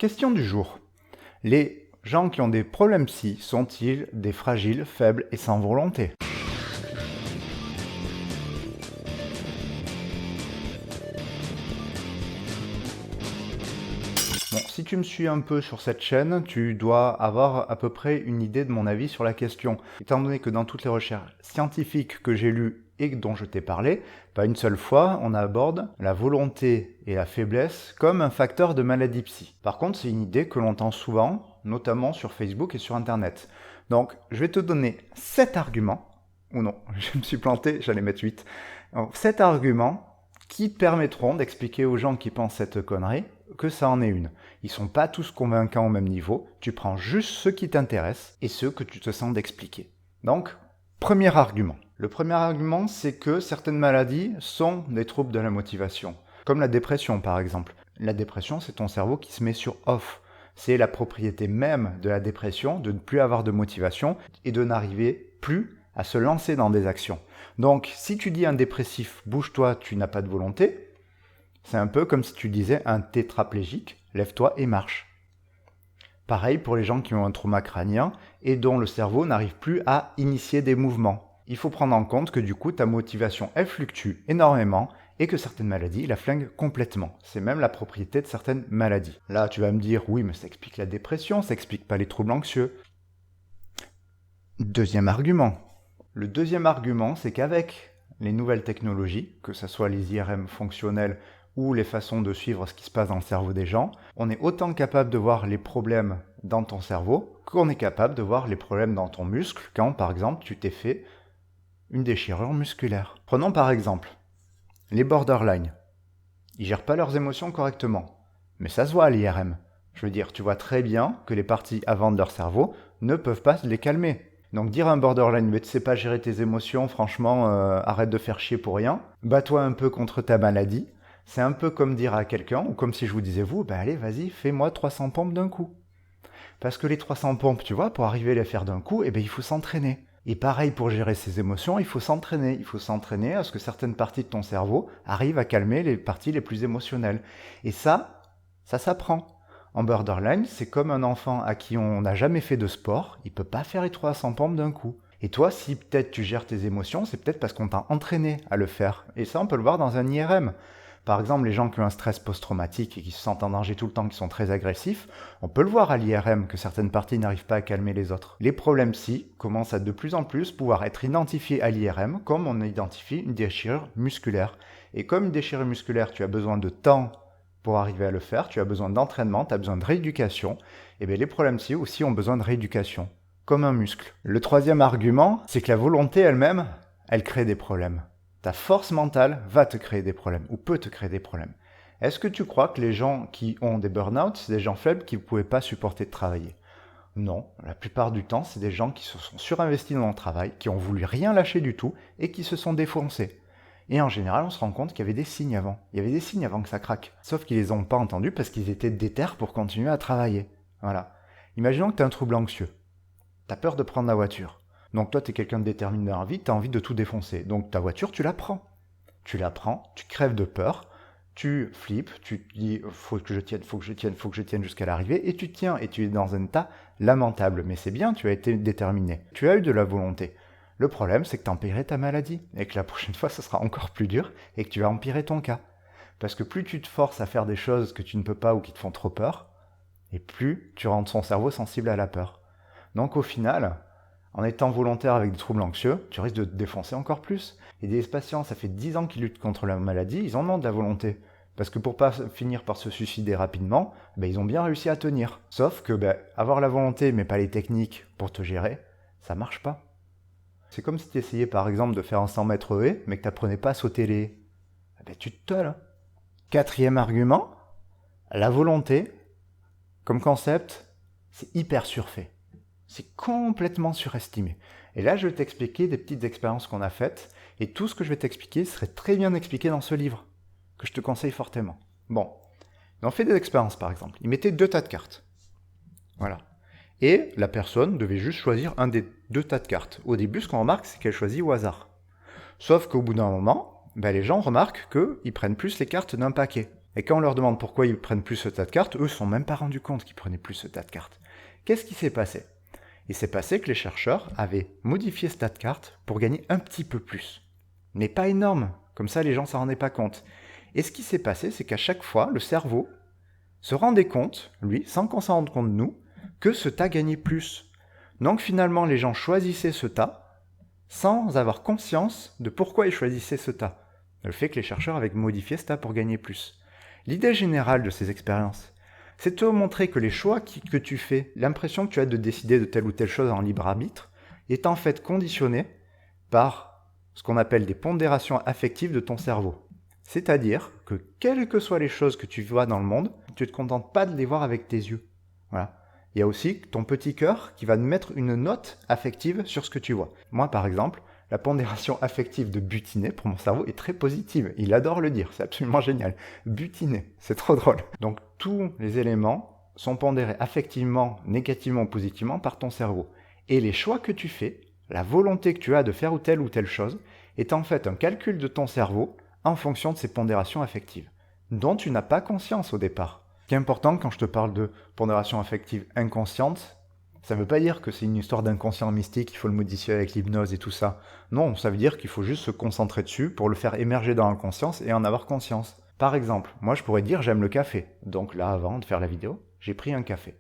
Question du jour. Les gens qui ont des problèmes psy sont-ils des fragiles, faibles et sans volonté? Bon, si tu me suis un peu sur cette chaîne, tu dois avoir à peu près une idée de mon avis sur la question. Étant donné que dans toutes les recherches scientifiques que j'ai lues et dont je t'ai parlé, pas une seule fois, on aborde la volonté et la faiblesse comme un facteur de maladie psy. Par contre, c'est une idée que l'on entend souvent, notamment sur Facebook et sur Internet. Donc, je vais te donner 7 arguments, ou non, je me suis planté, j'allais mettre 8. Donc, 7 arguments qui te permettront d'expliquer aux gens qui pensent cette connerie que ça en est une. Ils sont pas tous convaincants au même niveau, tu prends juste ceux qui t'intéressent et ceux que tu te sens d'expliquer. Donc, premier argument. Le premier argument, c'est que certaines maladies sont des troubles de la motivation, comme la dépression par exemple. La dépression, c'est ton cerveau qui se met sur off. C'est la propriété même de la dépression de ne plus avoir de motivation et de n'arriver plus à se lancer dans des actions. Donc, si tu dis à un dépressif, bouge-toi, tu n'as pas de volonté, c'est un peu comme si tu disais à un tétraplégique, lève-toi et marche. Pareil pour les gens qui ont un trauma crânien et dont le cerveau n'arrive plus à initier des mouvements. Il faut prendre en compte que du coup, ta motivation, elle fluctue énormément et que certaines maladies la flinguent complètement. C'est même la propriété de certaines maladies. Là, tu vas me dire, oui, mais ça explique la dépression, ça explique pas les troubles anxieux. Deuxième argument. Le deuxième argument, c'est qu'avec les nouvelles technologies, que ce soit les IRM fonctionnels ou les façons de suivre ce qui se passe dans le cerveau des gens, on est autant capable de voir les problèmes dans ton cerveau qu'on est capable de voir les problèmes dans ton muscle quand, par exemple, tu t'es fait une déchirure musculaire. Prenons par exemple les borderline. Ils gèrent pas leurs émotions correctement, mais ça se voit à l'IRM. Je veux dire, tu vois très bien que les parties avant de leur cerveau ne peuvent pas les calmer. Donc dire à un borderline, mais tu sais pas gérer tes émotions, franchement, arrête de faire chier pour rien, bats-toi un peu contre ta maladie, c'est un peu comme dire à quelqu'un, ou comme si je vous disais vous, bah allez, vas-y, fais-moi 300 pompes d'un coup. Parce que les 300 pompes, tu vois, pour arriver à les faire d'un coup, eh ben, il faut s'entraîner. Et pareil pour gérer ses émotions, il faut s'entraîner. Il faut s'entraîner à ce que certaines parties de ton cerveau arrivent à calmer les parties les plus émotionnelles. Et ça s'apprend. En borderline, c'est comme un enfant à qui on n'a jamais fait de sport, il peut pas faire les 300 pompes d'un coup. Et toi, si peut-être tu gères tes émotions, c'est peut-être parce qu'on t'a entraîné à le faire. Et ça, on peut le voir dans un IRM. Par exemple, les gens qui ont un stress post-traumatique et qui se sentent en danger tout le temps, qui sont très agressifs, on peut le voir à l'IRM que certaines parties n'arrivent pas à calmer les autres. Les problèmes psy commencent à de plus en plus pouvoir être identifiés à l'IRM comme on identifie une déchirure musculaire. Et comme une déchirure musculaire, tu as besoin de temps pour arriver à le faire, tu as besoin d'entraînement, tu as besoin de rééducation, et bien les problèmes psy aussi ont besoin de rééducation, comme un muscle. Le troisième argument, c'est que la volonté elle-même, elle crée des problèmes. Ta force mentale va te créer des problèmes, ou peut te créer des problèmes. Est-ce que tu crois que les gens qui ont des burn-out, c'est des gens faibles qui ne pouvaient pas supporter de travailler? Non, la plupart du temps, c'est des gens qui se sont surinvestis dans le travail, qui ont voulu rien lâcher du tout, et qui se sont défoncés. Et en général, on se rend compte qu'il y avait des signes avant. Il y avait des signes avant que ça craque. Sauf qu'ils les ont pas entendus parce qu'ils étaient déter pour continuer à travailler. Voilà. Imaginons que tu as un trouble anxieux. Tu as peur de prendre la voiture. Donc toi, tu es quelqu'un de déterminé dans la vie, tu as envie de tout défoncer. Donc ta voiture, tu la prends. Tu la prends, tu crèves de peur, tu flippes, tu te dis faut que je tienne, faut que je tienne, faut que je tienne jusqu'à l'arrivée, et tu tiens, et tu es dans un état lamentable. Mais c'est bien, tu as été déterminé. Tu as eu de la volonté. Le problème, c'est que tu empirerais ta maladie, et que la prochaine fois, ce sera encore plus dur, et que tu vas empirer ton cas. Parce que plus tu te forces à faire des choses que tu ne peux pas ou qui te font trop peur, et plus tu rends ton cerveau sensible à la peur. Donc au final, en étant volontaire avec des troubles anxieux, tu risques de te défoncer encore plus. Et des patients, ça fait 10 ans qu'ils luttent contre la maladie, ils en ont de la volonté. Parce que pour pas finir par se suicider rapidement, ils ont bien réussi à tenir. Sauf que avoir la volonté mais pas les techniques pour te gérer, ça marche pas. C'est comme si tu essayais par exemple de faire un 100 mètres haie, mais que tu n'apprenais pas à sauter les haies. Tu te tolles. Quatrième argument, la volonté, comme concept, c'est hyper surfait. C'est complètement surestimé. Et là, je vais t'expliquer des petites expériences qu'on a faites, et tout ce que je vais t'expliquer serait très bien expliqué dans ce livre, que je te conseille fortement. Bon, on fait des expériences par exemple. Ils mettaient 2 tas de cartes. Voilà. Et la personne devait juste choisir un des 2 tas de cartes. Au début, ce qu'on remarque, c'est qu'elle choisit au hasard. Sauf qu'au bout d'un moment, les gens remarquent qu'ils prennent plus les cartes d'un paquet. Et quand on leur demande pourquoi ils prennent plus ce tas de cartes, eux ne se sont même pas rendus compte qu'ils prenaient plus ce tas de cartes. Qu'est-ce qui s'est passé? Il s'est passé que les chercheurs avaient modifié ce tas de cartes pour gagner un petit peu plus. Mais pas énorme, comme ça les gens ne s'en rendaient pas compte. Et ce qui s'est passé, c'est qu'à chaque fois, le cerveau se rendait compte, lui, sans qu'on s'en rende compte nous, que ce tas gagnait plus. Donc finalement, les gens choisissaient ce tas sans avoir conscience de pourquoi ils choisissaient ce tas. Le fait que les chercheurs avaient modifié ce tas pour gagner plus. L'idée générale de ces expériences, c'est de te montrer que les choix que tu fais, l'impression que tu as de décider de telle ou telle chose en libre arbitre, est en fait conditionnée par ce qu'on appelle des pondérations affectives de ton cerveau. C'est-à-dire que quelles que soient les choses que tu vois dans le monde, tu ne te contentes pas de les voir avec tes yeux. Voilà. Il y a aussi ton petit cœur qui va mettre une note affective sur ce que tu vois. Moi, par exemple, la pondération affective de butiner pour mon cerveau est très positive. Il adore le dire, c'est absolument génial. Butiner, c'est trop drôle. Donc tous les éléments sont pondérés affectivement, négativement ou positivement par ton cerveau. Et les choix que tu fais, la volonté que tu as de faire ou telle chose, est en fait un calcul de ton cerveau en fonction de ces pondérations affectives, dont tu n'as pas conscience au départ. Ce qui est important quand je te parle de pondération affective inconsciente, ça ne veut pas dire que c'est une histoire d'inconscient mystique, il faut le modifier avec l'hypnose et tout ça. Non, ça veut dire qu'il faut juste se concentrer dessus pour le faire émerger dans la conscience et en avoir conscience. Par exemple, moi je pourrais dire j'aime le café. Donc là, avant de faire la vidéo, j'ai pris un café.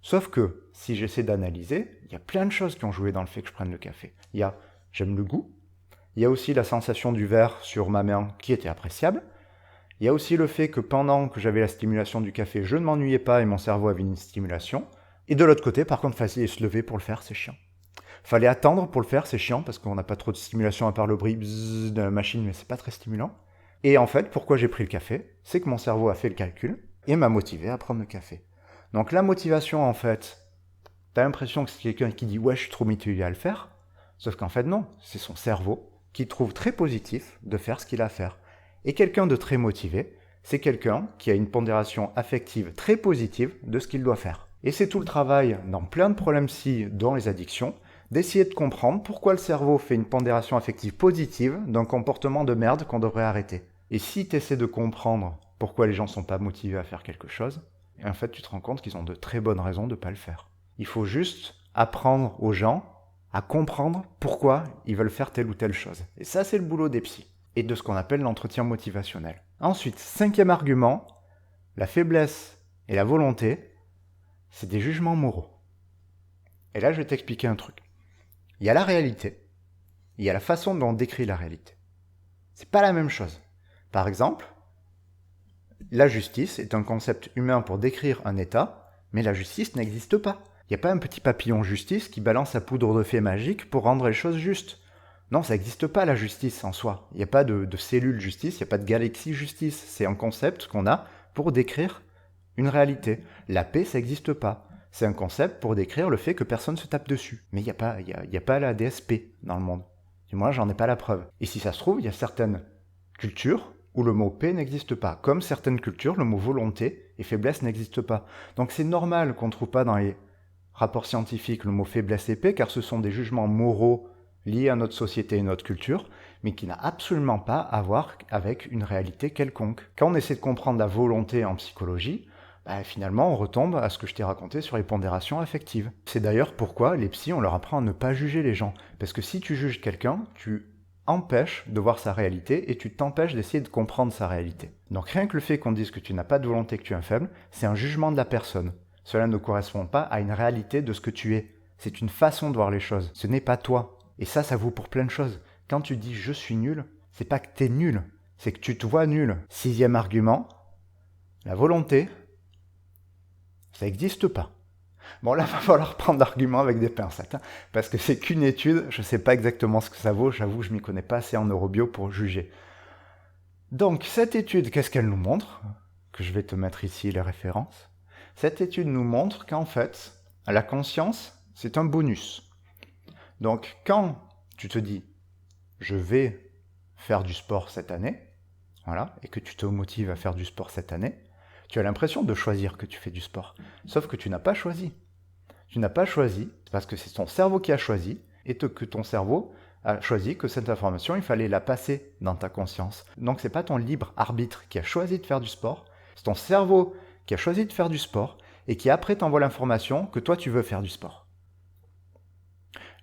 Sauf que, si j'essaie d'analyser, il y a plein de choses qui ont joué dans le fait que je prenne le café. Il y a j'aime le goût, il y a aussi la sensation du verre sur ma main qui était appréciable. Il y a aussi le fait que pendant que j'avais la stimulation du café, je ne m'ennuyais pas et mon cerveau avait une stimulation. Et de l'autre côté, par contre, fallait se lever pour le faire, c'est chiant. Fallait attendre pour le faire, c'est chiant parce qu'on n'a pas trop de stimulation à part le bruit bzzz de la machine, mais c'est pas très stimulant. Et en fait, pourquoi j'ai pris le café? C'est que mon cerveau a fait le calcul et m'a motivé à prendre le café. Donc la motivation, en fait, t'as l'impression que c'est quelqu'un qui dit « ouais, je suis trop motivé à le faire », sauf qu'en fait non, c'est son cerveau qui trouve très positif de faire ce qu'il a à faire. Et quelqu'un de très motivé, c'est quelqu'un qui a une pondération affective très positive de ce qu'il doit faire. Et c'est tout le travail dans plein de problèmes psy, dont les addictions, d'essayer de comprendre pourquoi le cerveau fait une pondération affective positive d'un comportement de merde qu'on devrait arrêter. Et si tu essaies de comprendre pourquoi les gens ne sont pas motivés à faire quelque chose, en fait tu te rends compte qu'ils ont de très bonnes raisons de ne pas le faire. Il faut juste apprendre aux gens à comprendre pourquoi ils veulent faire telle ou telle chose. Et ça, c'est le boulot des psys et de ce qu'on appelle l'entretien motivationnel. Ensuite, 5e argument, la faiblesse et la volonté, c'est des jugements moraux. Et là, je vais t'expliquer un truc. Il y a la réalité, il y a la façon dont on décrit la réalité. C'est pas la même chose. Par exemple, la justice est un concept humain pour décrire un état, mais la justice n'existe pas. Il n'y a pas un petit papillon justice qui balance sa poudre de fée magique pour rendre les choses justes. Non, ça n'existe pas la justice en soi. Il n'y a pas de cellule justice, il n'y a pas de galaxie justice. C'est un concept qu'on a pour décrire une réalité. La paix, ça n'existe pas. C'est un concept pour décrire le fait que personne se tape dessus. Mais il n'y a pas la DSP dans le monde. Du moins, j'en ai pas la preuve. Et si ça se trouve, il y a certaines cultures où le mot paix n'existe pas. Comme certaines cultures, le mot volonté et faiblesse n'existe pas. Donc c'est normal qu'on ne trouve pas dans les rapports scientifiques le mot faiblesse et paix, car ce sont des jugements moraux liés à notre société et notre culture, mais qui n'a absolument pas à voir avec une réalité quelconque. Quand on essaie de comprendre la volonté en psychologie, finalement on retombe à ce que je t'ai raconté sur les pondérations affectives. C'est d'ailleurs pourquoi les psys, on leur apprend à ne pas juger les gens. Parce que si tu juges quelqu'un, tu empêches de voir sa réalité et tu t'empêches d'essayer de comprendre sa réalité. Donc rien que le fait qu'on dise que tu n'as pas de volonté, que tu es un faible, c'est un jugement de la personne. Cela ne correspond pas à une réalité de ce que tu es. C'est une façon de voir les choses. Ce n'est pas toi. Et ça vaut pour plein de choses. Quand tu dis « je suis nul », c'est pas que t'es nul, c'est que tu te vois nul. 6e argument, la volonté, ça n'existe pas. Bon, là, il va falloir prendre l'argument avec des pincettes, parce que c'est qu'une étude, je ne sais pas exactement ce que ça vaut, j'avoue, je ne m'y connais pas assez en neurobio pour juger. Donc, cette étude, qu'est-ce qu'elle nous montre? Que je vais te mettre ici les références. Cette étude nous montre qu'en fait, la conscience, c'est un bonus. Donc, quand tu te dis « je vais faire du sport cette année », voilà, et que tu te motives à faire du sport cette année, tu as l'impression de choisir que tu fais du sport. Sauf que tu n'as pas choisi. Tu n'as pas choisi parce que c'est ton cerveau qui a choisi et que ton cerveau a choisi que cette information, il fallait la passer dans ta conscience. Donc c'est pas ton libre arbitre qui a choisi de faire du sport, c'est ton cerveau qui a choisi de faire du sport et qui après t'envoie l'information que toi tu veux faire du sport.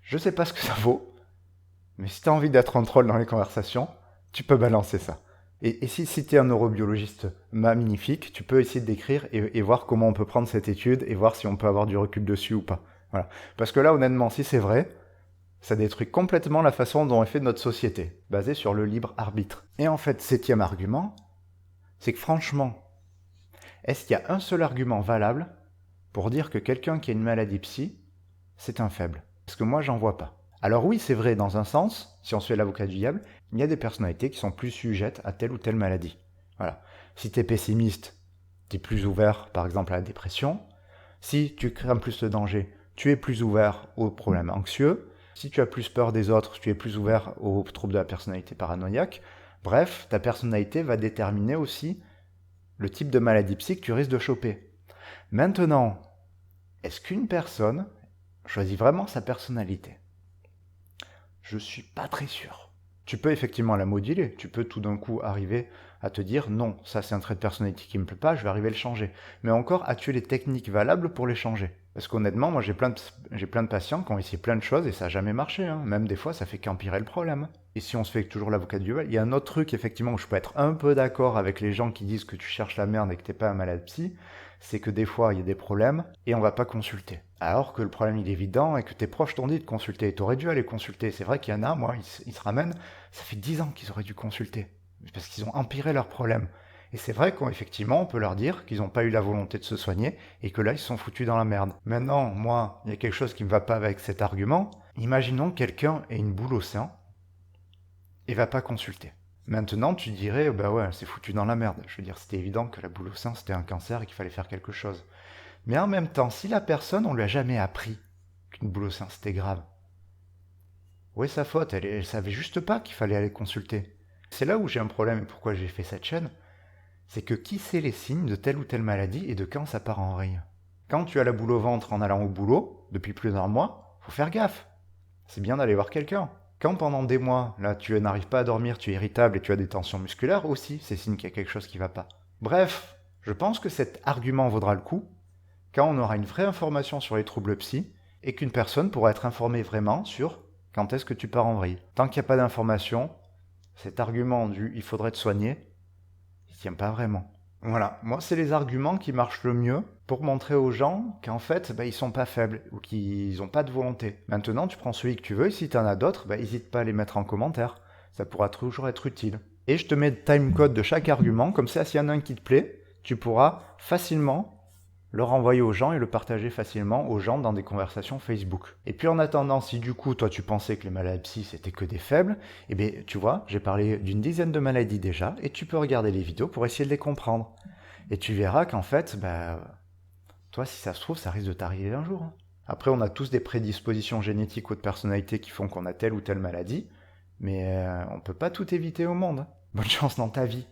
Je sais pas ce que ça vaut, mais si tu as envie d'être un troll dans les conversations, tu peux balancer ça. Et si tu es un neurobiologiste magnifique, tu peux essayer de décrire et voir comment on peut prendre cette étude et voir si on peut avoir du recul dessus ou pas. Voilà. Parce que là, honnêtement, si c'est vrai, ça détruit complètement la façon dont est fait notre société, basée sur le libre arbitre. Et en fait, 7e argument, c'est que franchement, est-ce qu'il y a un seul argument valable pour dire que quelqu'un qui a une maladie psy, c'est un faible? Parce que moi, j'en vois pas. Alors oui, c'est vrai, dans un sens, si on se fait l'avocat du diable, il y a des personnalités qui sont plus sujettes à telle ou telle maladie. Voilà. Si tu es pessimiste, tu es plus ouvert, par exemple, à la dépression. Si tu crains plus le danger, tu es plus ouvert aux problèmes anxieux. Si tu as plus peur des autres, tu es plus ouvert aux troubles de la personnalité paranoïaque. Bref, ta personnalité va déterminer aussi le type de maladie psy que tu risques de choper. Maintenant, est-ce qu'une personne choisit vraiment sa personnalité? Je suis pas très sûr. Tu peux effectivement la moduler, tu peux tout d'un coup arriver à te dire non, ça c'est un trait de personnalité qui me plaît pas, je vais arriver à le changer. Mais encore, as-tu les techniques valables pour les changer? Parce qu'honnêtement, moi j'ai plein de patients qui ont essayé plein de choses et ça n'a jamais marché. Hein. Même des fois, ça fait qu'empirer le problème. Et si on se fait toujours l'avocat du diable, il y a un autre truc effectivement où je peux être un peu d'accord avec les gens qui disent que tu cherches la merde et que t'es pas un malade psy, c'est que des fois il y a des problèmes et on va pas consulter. Alors que le problème il est évident et que tes proches t'ont dit de consulter. T'aurais dû aller consulter. C'est vrai qu'il y en a, moi, ils se ramènent, ça fait 10 ans qu'ils auraient dû consulter. Parce qu'ils ont empiré leurs problèmes. Et c'est vrai qu'effectivement, on peut leur dire qu'ils n'ont pas eu la volonté de se soigner et que là, ils se sont foutus dans la merde. Maintenant, moi, il y a quelque chose qui ne va pas avec cet argument. Imaginons que quelqu'un ait une boule au sein et va pas consulter. Maintenant, tu dirais, bah ouais, c'est foutu dans la merde. Je veux dire, c'était évident que la boule au sein, c'était un cancer et qu'il fallait faire quelque chose. Mais en même temps, si la personne, on lui a jamais appris qu'une boule au sein, c'était grave, où est sa faute? Elle savait juste pas qu'il fallait aller consulter. C'est là où j'ai un problème et pourquoi j'ai fait cette chaîne. C'est que qui sait les signes de telle ou telle maladie et de quand ça part en vrille? Quand tu as la boule au ventre en allant au boulot, depuis plusieurs mois, faut faire gaffe. C'est bien d'aller voir quelqu'un. Quand pendant des mois, là, tu n'arrives pas à dormir, tu es irritable et tu as des tensions musculaires, aussi, c'est signe qu'il y a quelque chose qui va pas. Bref, je pense que cet argument vaudra le coup quand on aura une vraie information sur les troubles psy et qu'une personne pourra être informée vraiment sur quand est-ce que tu pars en vrille. Tant qu'il n'y a pas d'information, cet argument du « il faudrait te soigner », il tient pas vraiment. Voilà, moi c'est les arguments qui marchent le mieux pour montrer aux gens qu'en fait, ils sont pas faibles ou qu'ils n'ont pas de volonté. Maintenant, tu prends celui que tu veux et si tu en as d'autres, n'hésite pas à les mettre en commentaire. Ça pourra toujours être utile. Et je te mets le timecode de chaque argument, comme ça, s'il y en a un qui te plaît, tu pourras facilement le renvoyer aux gens et le partager facilement aux gens dans des conversations Facebook. Et puis en attendant, si du coup, toi, tu pensais que les maladies psy, c'était que des faibles, eh bien, tu vois, j'ai parlé d'une dizaine de maladies déjà, et tu peux regarder les vidéos pour essayer de les comprendre. Et tu verras qu'en fait, toi, si ça se trouve, ça risque de t'arriver un jour. Après, on a tous des prédispositions génétiques ou de personnalité qui font qu'on a telle ou telle maladie, mais on peut pas tout éviter au monde. Bonne chance dans ta vie.